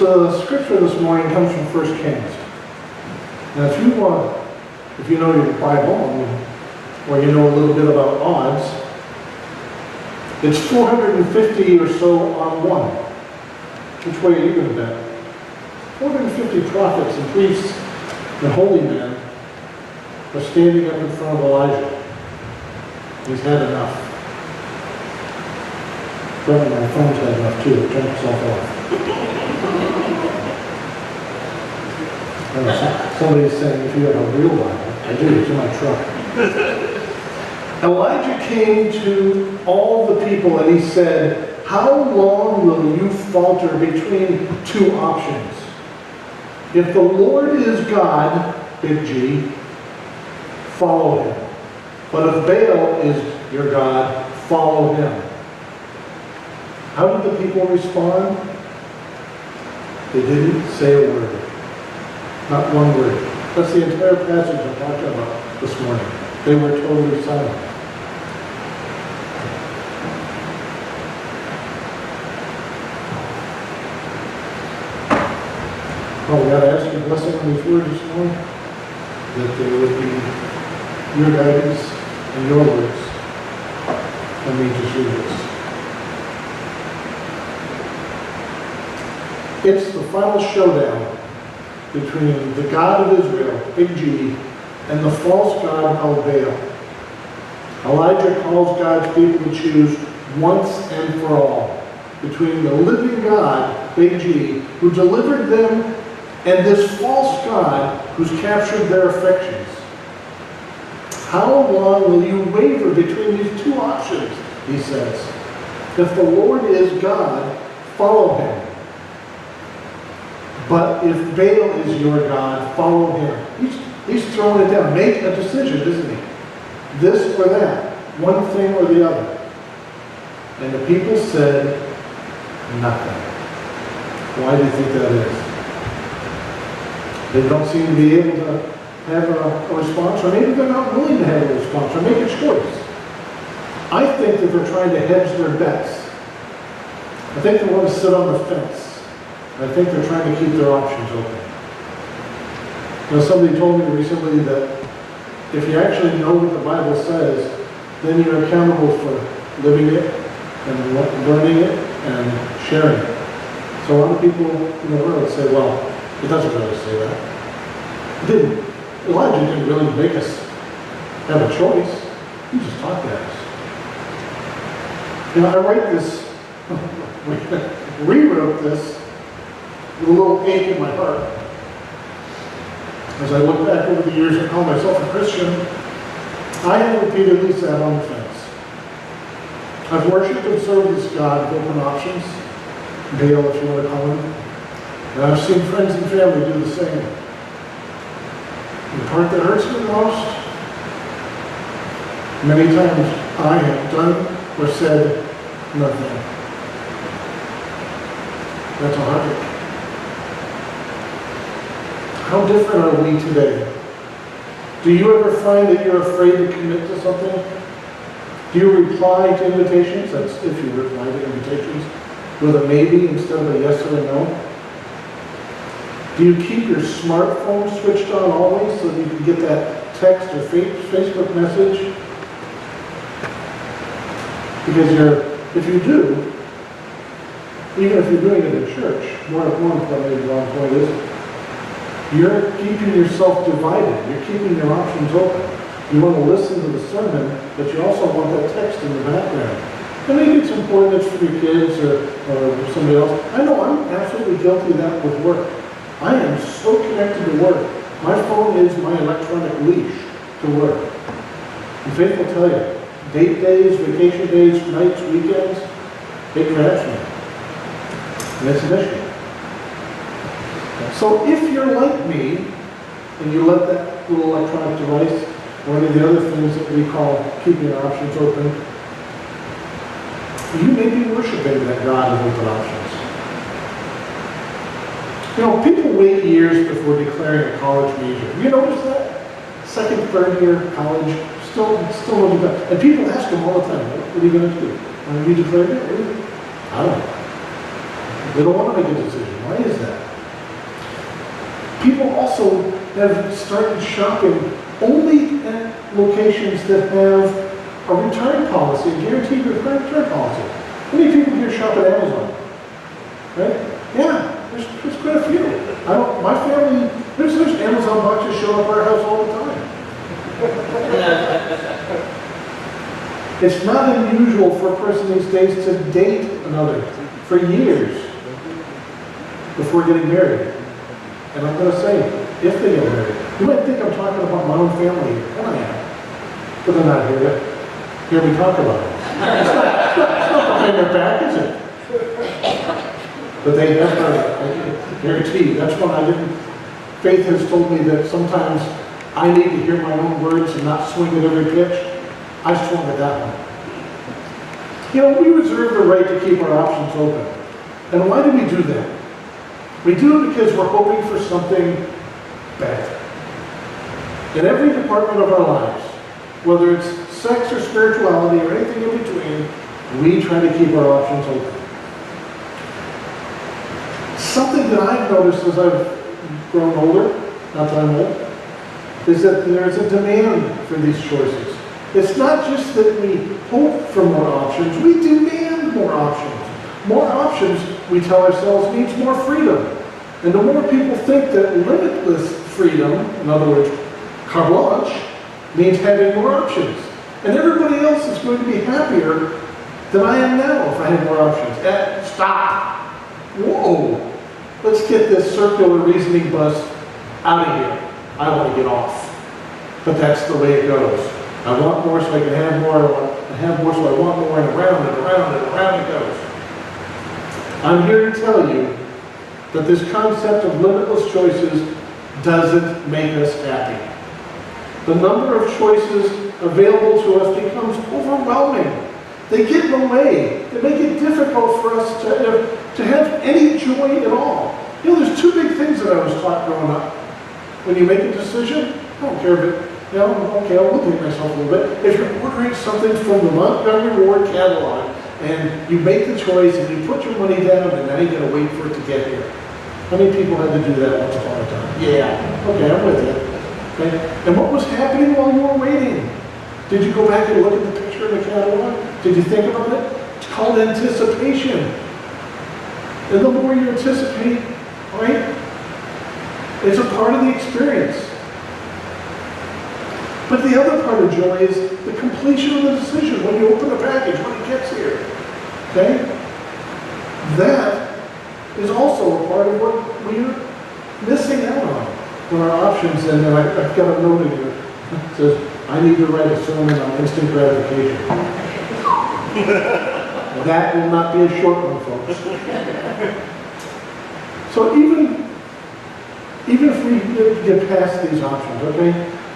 So the scripture this morning comes from 1 Kings. Now if you know your Bible, or you know a little bit about odds, it's 450 or so on one. Which way are you going to bet? 450 prophets and priests and holy men are standing up in front of Elijah. He's had enough. Probably my phone's had enough too. It turned itself off. Somebody's saying if you have a real Bible, I do, it's in my truck. Elijah came to all the people and he said, how long will you falter between two options? If the Lord is God, big G, follow him. But if Baal is your God, follow him. How did the people respond? They didn't say a word. Not one word. That's the entire passage I'm talking about this morning. They were totally silent. Well, we got to ask your blessing on these words this morning, that they would be your guidance and your words. Let me just read this. It's the final showdown between the God of Israel, big G, and the false god called Baal. Elijah calls God's people to choose once and for all between the living God, big G, who delivered them, and this false god who's captured their affections. How long will you waver between these two options, he says. If the Lord is God, follow him. But if Baal is your God, follow him. He's throwing it down. Make a decision, isn't he? This or that. One thing or the other. And the people said nothing. Why do you think that is? They don't seem to be able to have a response, or maybe they're not willing to have a response, or make a choice. I think that they're trying to hedge their bets. I think they want to sit on the fence. I think they're trying to keep their options open. You know, somebody told me recently that if you actually know what the Bible says, then you're accountable for living it and learning it and sharing it. So a lot of people in the world say, well, it doesn't really say that. It didn't. Elijah didn't really make us have a choice. He just taught that us. You know, I write this, rewrote this with a little ache in my heart. As I look back over the years and call myself a Christian, I have repeatedly sat on the fence. I've worshipped and served this God of open options, Baal if you want to call him, and I've seen friends and family do the same. The part that hurts me the most, many times I have done or said nothing. That's a heartache. How different are we today? Do you ever find that you're afraid to commit to something? Do you reply to invitations? That's if you reply to invitations with a maybe instead of a yes or a no. Do you keep your smartphone switched on always so that you can get that text or Facebook message? Because if you do, even if you're doing it in church, more importantly, the wrong point is, you're keeping yourself divided. You're keeping your options open. You want to listen to the sermon, but you also want that text in the background. And maybe it's important it's for your kids or somebody else. I know I'm absolutely guilty of that with work. I am so connected to work. My phone is my electronic leash to work. And Faith will tell you, date days, vacation days, nights, weekends, they crash me. And it's an issue. So if you're like me, and you let that little electronic device, or any of the other things that we call keeping our options open, you may be worshiping that God of open options. You know, people wait years before declaring a college major. Have you noticed that? Second, third year college, still looking back. And people ask them all the time, what are you going to do? You declared it? I don't know. They don't want to make a decision. Why is that? People also have started shopping only at locations that have a return policy, a guaranteed return policy. How many people here shop at Amazon? Right? Yeah, there's quite a few. My family, there's Amazon boxes show up at our house all the time. It's not unusual for a person these days to date another for years before getting married. And I'm going to say, if they get married. You might think I'm talking about my own family here, and I am. But they're not here yet. Hear me talk about it. It's not behind their back, is it? But they have heard it, I guarantee you. That's when I didn't. Faith has told me that sometimes I need to hear my own words and not swing at every pitch. I swung at that one. You know, we reserve the right to keep our options open. And why do we do that? We do it because we're hoping for something better. In every department of our lives, whether it's sex or spirituality or anything in between, we try to keep our options open. Something that I've noticed as I've grown older, not that I'm old, is that there's a demand for these choices. It's not just that we hope for more options, we demand more options. More options, we tell ourselves, means more freedom. And the more people think that limitless freedom, in other words, carte blanche, means having more options. And everybody else is going to be happier than I am now if I have more options. Stop! Whoa! Let's get this circular reasoning bus out of here. I want to get off. But that's the way it goes. I want more so I can have more. I have more so I want more, and around and around and around it goes. I'm here to tell you that this concept of limitless choices doesn't make us happy. The number of choices available to us becomes overwhelming. They get in the way. They make it difficult for us to have any joy at all. You know, there's two big things that I was taught growing up. When you make a decision, I don't care if it, okay, I'll look at myself a little bit. If you're ordering something from the Montgomery Ward catalog, and you make the choice and you put your money down, and now you got to wait for it to get here. How many people had to do that once upon a time? Yeah. Okay, I'm with you. Okay. And what was happening while you were waiting? Did you go back and look at the picture in the catalog? Did you think about it? It's called anticipation. And the more you anticipate, right? It's a part of the experience. But the other part of joy is the completion of the decision when you open the package, when it gets here. Okay? That is also a part of what we're missing out on when our options, and I've got a note in here that says, I need to write a sermon on instant gratification. That will not be a short one, folks. So even if we get past these options, okay?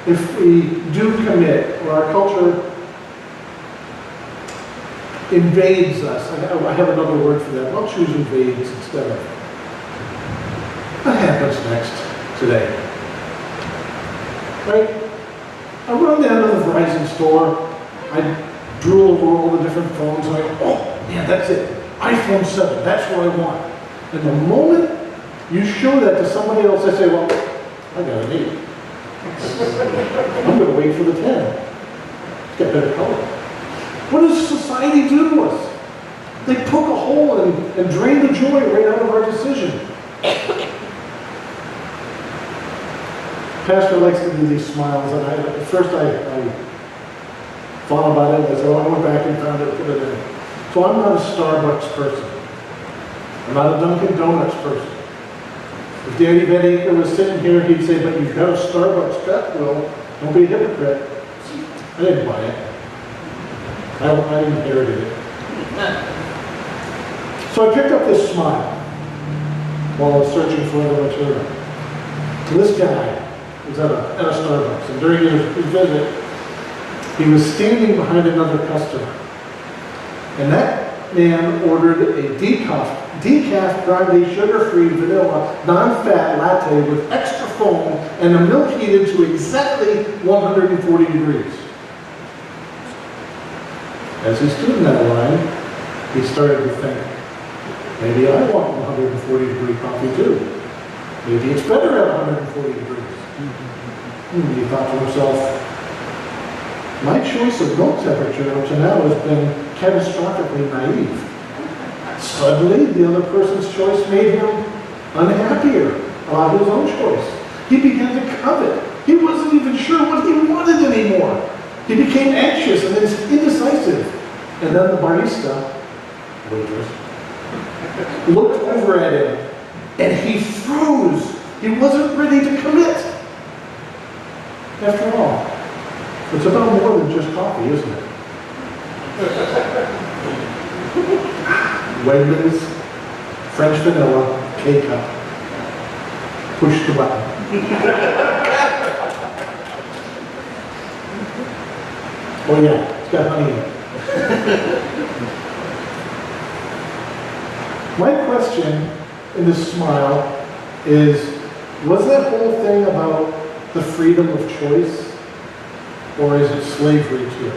If we do commit, or our culture invades us, I have another word for that. I'll choose invades instead of. What happens next today? Right? I run down to the Verizon store, I drool over all the different phones, and I go, oh, yeah, that's it. iPhone 7, that's what I want. And the moment you show that to somebody else, they say, well, I got an 8. I'm going to wait for the 10. It's got better color. What does society do to us? They poke a hole and drain the joy right out of our decision. Pastor likes to do these smiles, and at first I thought about it, and I said, well, I went back and found it, put it in. So I'm not a Starbucks person. I'm not a Dunkin' Donuts person. If Danny Van Aker was sitting here, he'd say, but you've got a Starbucks cup, Will. Don't be a hypocrite. I didn't buy it. I inherited it. So I picked up this smile while I was searching for other material. And this guy was at a Starbucks, and during his visit, he was standing behind another customer. And that man ordered a decaf grande sugar-free vanilla non-fat latte with extra foam and the milk heated to exactly 140 degrees. As he stood in that line, he started to think, Maybe I want 140 degree coffee too. Maybe it's better at 140 degrees. He thought to himself, my choice of milk temperature up to now has been catastrophically naive. Suddenly, the other person's choice made him unhappier about his own choice. He began to covet. He wasn't even sure what he wanted anymore. He became anxious and indecisive. And then the barista, waitress, looked over at him and he froze. He wasn't ready to commit. After all, it's about more than just coffee, isn't it? Wegmans, French vanilla, K-cup. Push the button. Oh yeah, it's got honey in it. My question in this smile is, was that whole thing about the freedom of choice, or is it slavery too?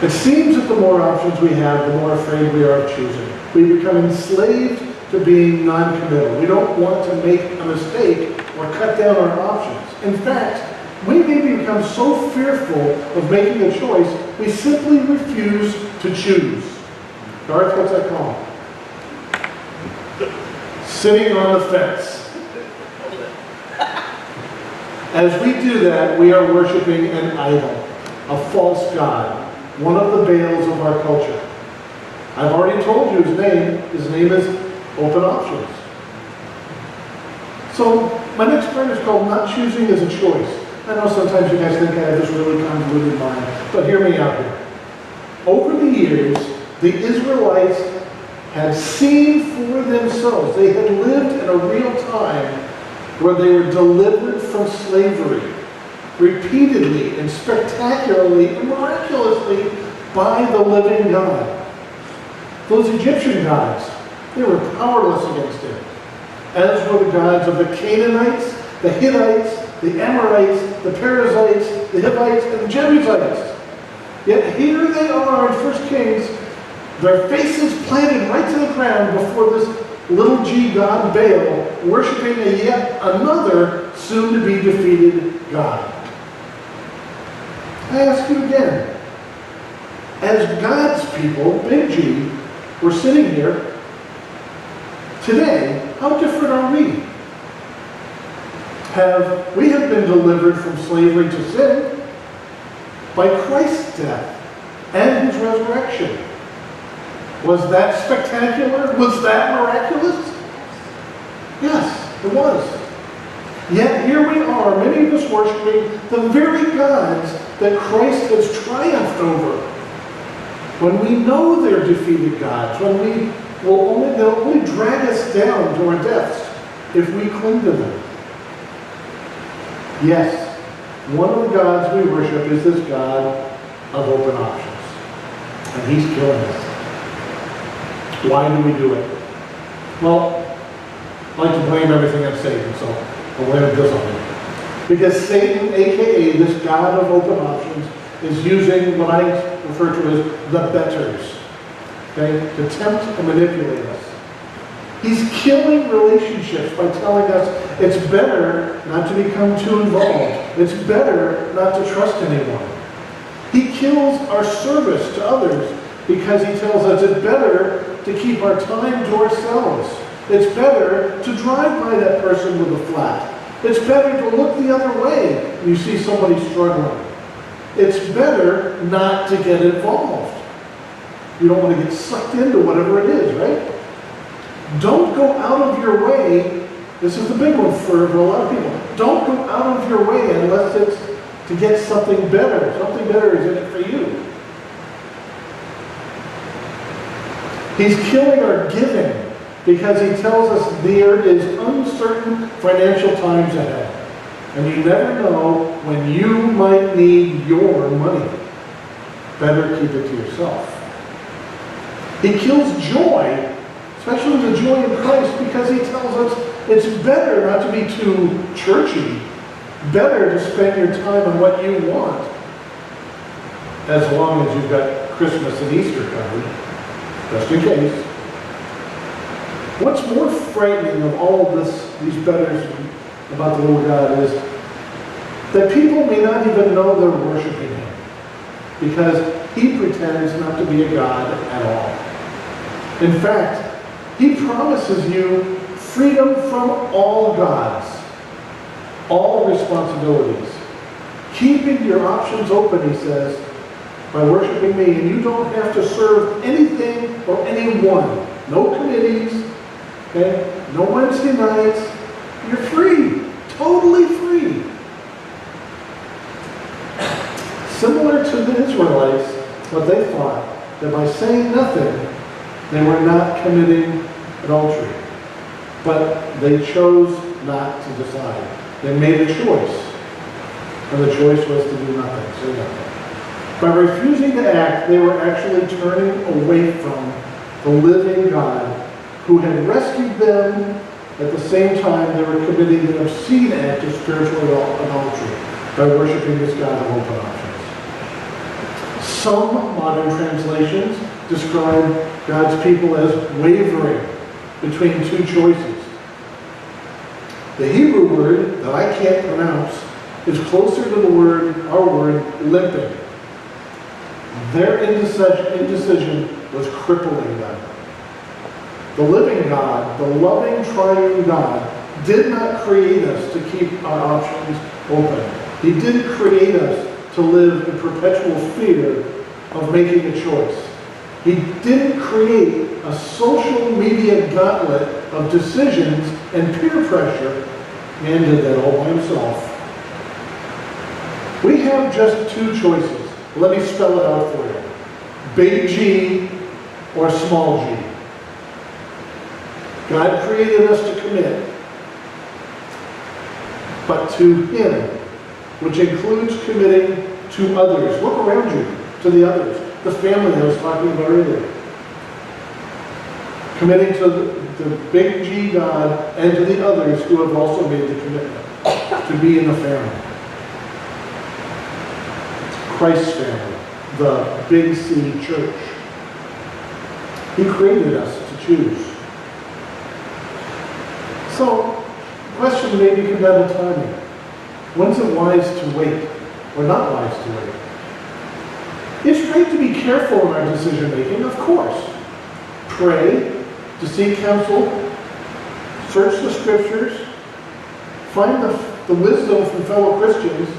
It seems that the more options we have, the more afraid we are of choosing. We become enslaved to being non-committal. We don't want to make a mistake or cut down our options. In fact, we may become so fearful of making a choice, we simply refuse to choose. Garth, what's that called? Sitting on the fence. As we do that, we are worshiping an idol, a false god, one of the Baals of our culture. I've already told you his name. His name is Open Options. So, my next point is called Not Choosing as a Choice. I know sometimes you guys think I have this really convoluted mind, but hear me out here. Over the years, the Israelites had seen for themselves, they had lived in a real time where they were delivered from slavery, repeatedly and spectacularly and miraculously by the living God. Those Egyptian gods, they were powerless against him, as were the gods of the Canaanites, the Hittites, the Amorites, the Perizzites, the Hivites, and the Jebusites. Yet here they are in 1 Kings, their faces planted right to the ground before this little g god Baal, worshiping a yet another soon-to-be defeated god. I ask you again, as God's people, big G, we're sitting here today, how different are we? We have been delivered from slavery to sin by Christ's death and his resurrection. Was that spectacular? Was that miraculous? Yes, it was. Yet here we are, many of us worshiping the very gods that Christ has triumphed over. When we know they're defeated gods, when they'll only drag us down to our deaths if we cling to them. Yes, one of the gods we worship is this God of open options. And he's killing us. Why do we do it? Well, I like to blame everything on Satan, so I'll blame this on him. Because Satan, a.k.a. this God of open options, is using what I refer to as the betters, okay, to tempt and manipulate us. He's killing relationships by telling us it's better not to become too involved. It's better not to trust anyone. He kills our service to others because he tells us it's better to keep our time to ourselves. It's better to drive by that person with a flat. It's better to look the other way when you see somebody struggling. It's better not to get involved. You don't want to get sucked into whatever it is, right? Don't go out of your way. This is the big one for a lot of people. Don't go out of your way unless it's to get something better. Something better is in it for you. He's killing our giving because he tells us there is uncertain financial times ahead. And you never know when you might need your money. Better keep it to yourself. He kills joy, especially the joy in Christ, because he tells us it's better not to be too churchy. Better to spend your time on what you want, as long as you've got Christmas and Easter covered, just in case. What's more frightening of all of these betters about the little God is that people may not even know they're worshiping him because he pretends not to be a God at all. In fact, he promises you freedom from all gods, all responsibilities. Keeping your options open, he says, by worshiping me, and you don't have to serve anything or anyone. No committees, okay? No Wednesday nights. You're free, totally free. Similar to the Israelites, what they thought, that by saying nothing, they were not committing adultery. But they chose not to decide. They made a choice. And the choice was to do nothing, say nothing. By refusing to act, they were actually turning away from the living God who had rescued them. At the same time, they were committing an obscene act of spiritual adultery by worshiping this God of open options. Some modern translations describe God's people as wavering between two choices. The Hebrew word that I can't pronounce is closer to our word, limping. Their indecision was crippling them. The living God, the loving triune God, did not create us to keep our options open. He didn't create us to live in perpetual fear of making a choice. He didn't create a social media gauntlet of decisions and peer pressure. Man did that all by himself. We have just two choices. Let me spell it out for you. Big G or small g. God created us to commit, but to him, which includes committing to others. Look around you, to the others. The family I was talking about earlier. Committing to the big G God and to the others who have also made the commitment to be in the family. Christ's family, the Big C Church. He created us to choose. So, the question maybe comes down to timing. When's it wise to wait or not wise to wait? It's great to be careful in our decision making, of course. Pray, to seek counsel, search the scriptures, find the wisdom from fellow Christians.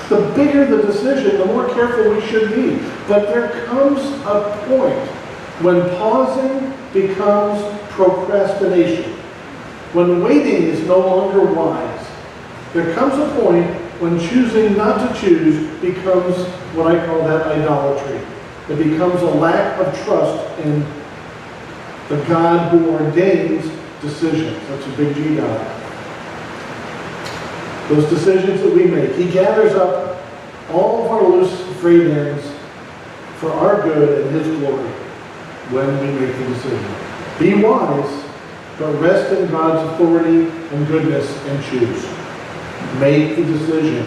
The bigger the decision, the more careful we should be. But there comes a point when pausing becomes procrastination. When waiting is no longer wise. There comes a point when choosing not to choose becomes what I call that idolatry. It becomes a lack of trust in the God who ordains decisions. That's a big G God. Those decisions that we make. He gathers up all of our loose frayed ends for our good and his glory when we make the decision. Be wise, but rest in God's authority and goodness and choose. Make the decision.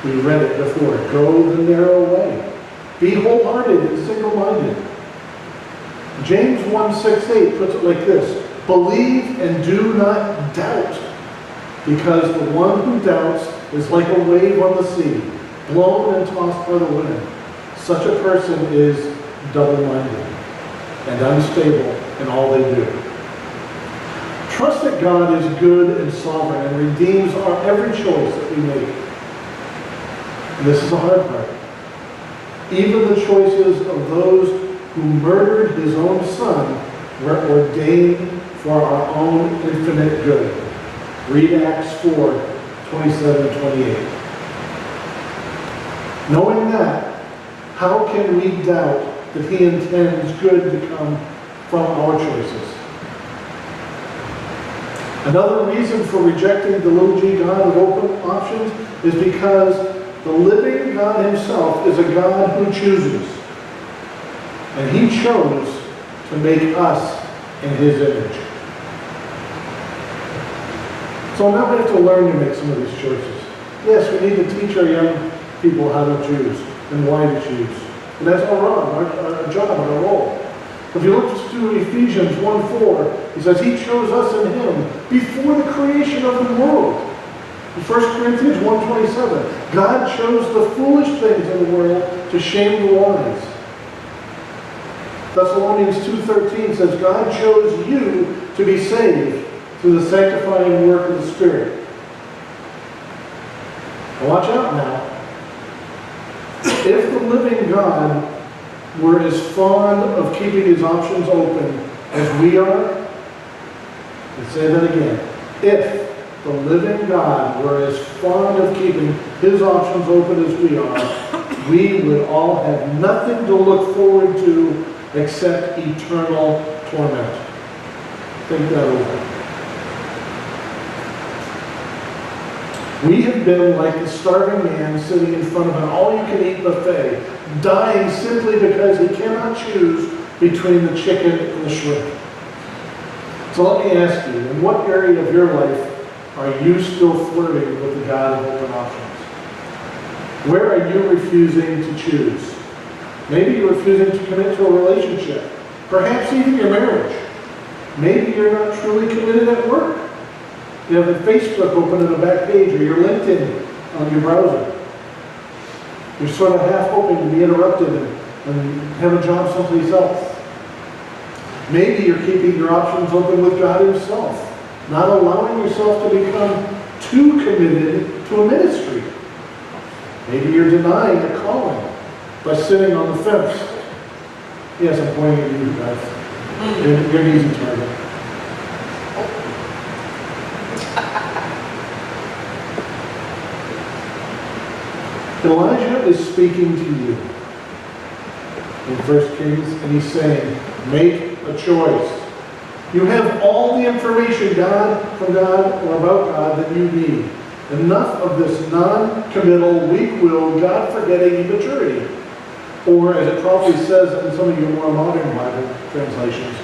We read it before. Go the narrow way. Be wholehearted and single-minded. James 1:6-8 puts it like this. Believe and do not doubt. Because the one who doubts is like a wave on the sea, blown and tossed by the wind. Such a person is double-minded and unstable in all they do. Trust that God is good and sovereign and redeems our every choice that we make. And this is the hard part. Even the choices of those who murdered his own son were ordained for our own infinite good. Read Acts 4:27-28. Knowing that, how can we doubt that he intends good to come from our choices? Another reason for rejecting the little g God of open options is because the living God himself is a God who chooses. And he chose to make us in his image. So now we have to learn to make some of these choices. Yes, we need to teach our young people how to choose. and why to choose. And that's our job and our role. If you look to Ephesians 1:4, he says he chose us in him before the creation of the world. In 1 Corinthians 1:27, God chose the foolish things in the world to shame the wise. Thessalonians 2:13 says God chose you to be saved through the sanctifying work of the Spirit. Now watch out now. If the living God were as fond of keeping his options open as we are, let's say that again. If the living God were as fond of keeping his options open as we are, we would all have nothing to look forward to except eternal torment. Think that over. We have been like the starving man sitting in front of an all-you-can-eat buffet, dying simply because he cannot choose between the chicken and the shrimp. So let me ask you, in what area of your life are you still flirting with the God of open options? Where are you refusing to choose? Maybe you're refusing to commit to a relationship, perhaps even your marriage. Maybe you're not truly committed at work. You have a Facebook open in the back page or your LinkedIn on your browser. You're sort of half hoping to be interrupted and have a job someplace else. Maybe you're keeping your options open with God himself, not allowing yourself to become too committed to a ministry. Maybe you're denying a calling by sitting on the fence. Yes, I'm pointing at you guys. You're an easy target. Elijah is speaking to you in 1 Kings, and he's saying, make a choice. You have all the information from God or about God that you need. Enough of this non-committal, weak-willed, God-forgetting immaturity. Or, as it probably says in some of your more modern Bible translations,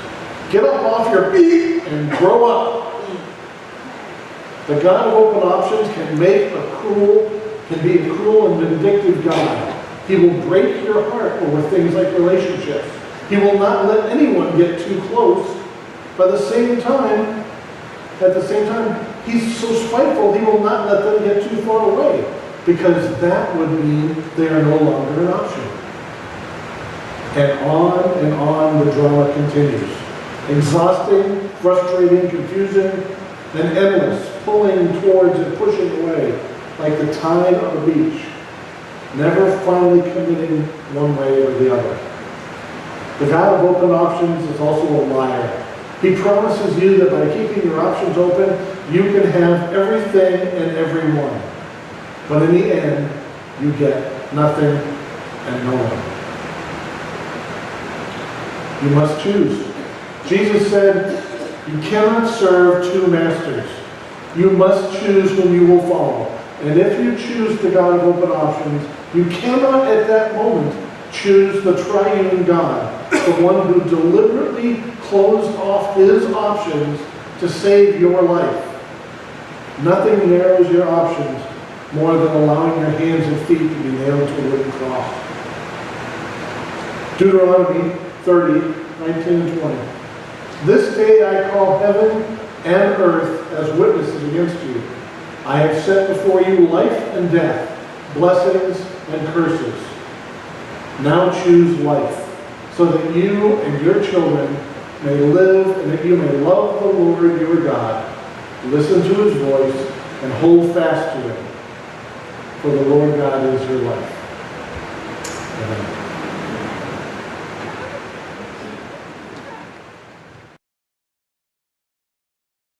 get up off your feet and grow up. The God of open options can be a cruel and vindictive God. He will break your heart over things like relationships. He will not let anyone get too close. At the same time, he's so spiteful, he will not let them get too far away, because that would mean they are no longer an option. And on the drama continues. Exhausting, frustrating, confusing, and endless, pulling towards and pushing away, like the tide on the beach, never finally committing one way or the other. The God of open options is also a liar. He promises you that by keeping your options open, you can have everything and everyone. But in the end, you get nothing and no one. You must choose. Jesus said, you cannot serve two masters. You must choose whom you will follow. And if you choose the God of open options, you cannot at that moment choose the triune God, the one who deliberately closed off his options to save your life. Nothing narrows your options more than allowing your hands and feet to be nailed to a wooden cross. Deuteronomy 30:19 and 20. This day I call heaven and earth as witnesses against you. I have set before you life and death, blessings and curses. Now choose life, so that you and your children may live and that you may love the Lord your God, listen to his voice, and hold fast to him. For the Lord God is your life. Amen.